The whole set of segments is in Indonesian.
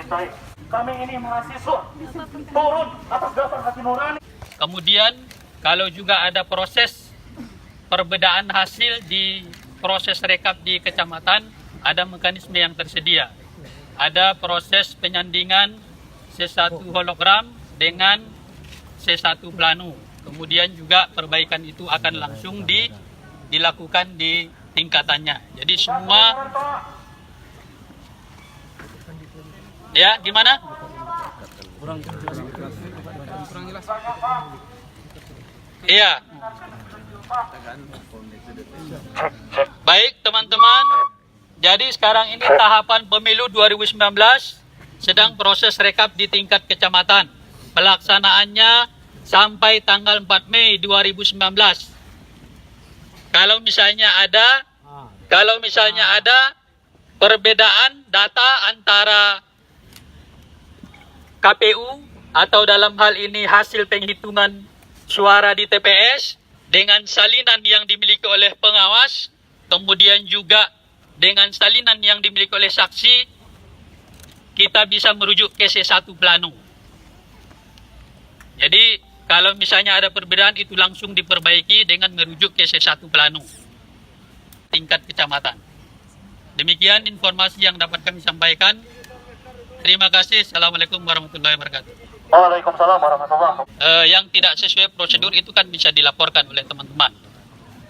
dicintai. Kami ini mahasiswa turun atas dasar hati nurani. Kemudian kalau juga ada proses perbedaan hasil di proses rekap di kecamatan, ada mekanisme yang tersedia. Ada proses penyandingan C1 hologram dengan C1 plano. Kemudian juga perbaikan itu akan langsung dilakukan di tingkatannya. Jadi semua, ya gimana? Kurang jelas. Iya. Baik teman-teman, jadi sekarang ini tahapan pemilu 2019 sedang proses rekap di tingkat kecamatan. Pelaksanaannya sampai tanggal 4 Mei 2019. Kalau misalnya ada perbedaan data antara KPU atau dalam hal ini hasil penghitungan suara di TPS dengan salinan yang dimiliki oleh pengawas, kemudian juga dengan salinan yang dimiliki oleh saksi, kita bisa merujuk ke C1 plano. Jadi kalau misalnya ada perbedaan itu langsung diperbaiki dengan merujuk ke C1 plano tingkat kecamatan. Demikian informasi yang dapat kami sampaikan. Terima kasih. Assalamualaikum warahmatullahi wabarakatuh. Waalaikumsalam warahmatullahi wabarakatuh. Yang tidak sesuai prosedur itu kan bisa dilaporkan oleh teman-teman.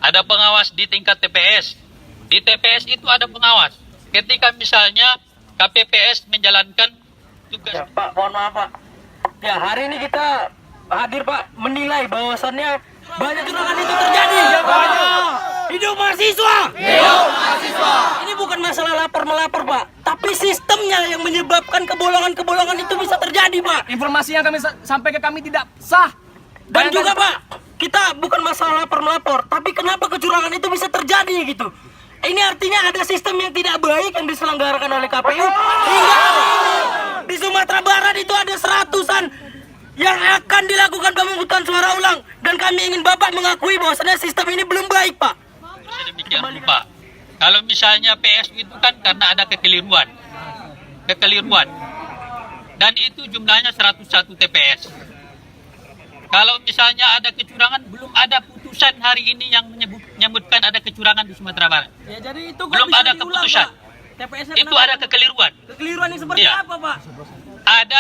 Ada pengawas di tingkat TPS. Di TPS itu ada pengawas. Ketika misalnya KPPS menjalankan tugas. Ya, Pak, mohon maaf Pak. Ya, hari ini kita hadir Pak menilai bahwasannya banyak kecurangan itu terjadi. Ya, hidup mahasiswa. Hidup mahasiswa. Ini bukan masalah lapor-melapor Pak, tapi sistemnya yang menyebabkan kebolongan-kebolongan itu bisa terjadi Pak. Informasi yang kami sampai ke kami tidak sah. Dan juga Pak, kita bukan masalah lapor-melapor, tapi kenapa kecurangan itu bisa terjadi gitu. Ini artinya ada sistem yang tidak baik yang diselenggarakan oleh KPU. Hingga di Sumatera Barat itu ada seratusan yang akan dilakukan pemungutan suara ulang. Dan kami ingin Bapak mengakui bahwasannya sistem ini belum baik Pak. Demikian rupa. Kalau misalnya PSU itu kan karena ada kekeliruan. Dan itu jumlahnya 101 TPS. Kalau misalnya ada kecurangan, belum ada putusan hari ini yang menyebutkan ada kecurangan di Sumatera Barat. Ya, jadi itu Belum ada keputusan. TPS-nya Itu ada kekeliruan. Kekeliruan yang seperti Iya. apa Pak? Ada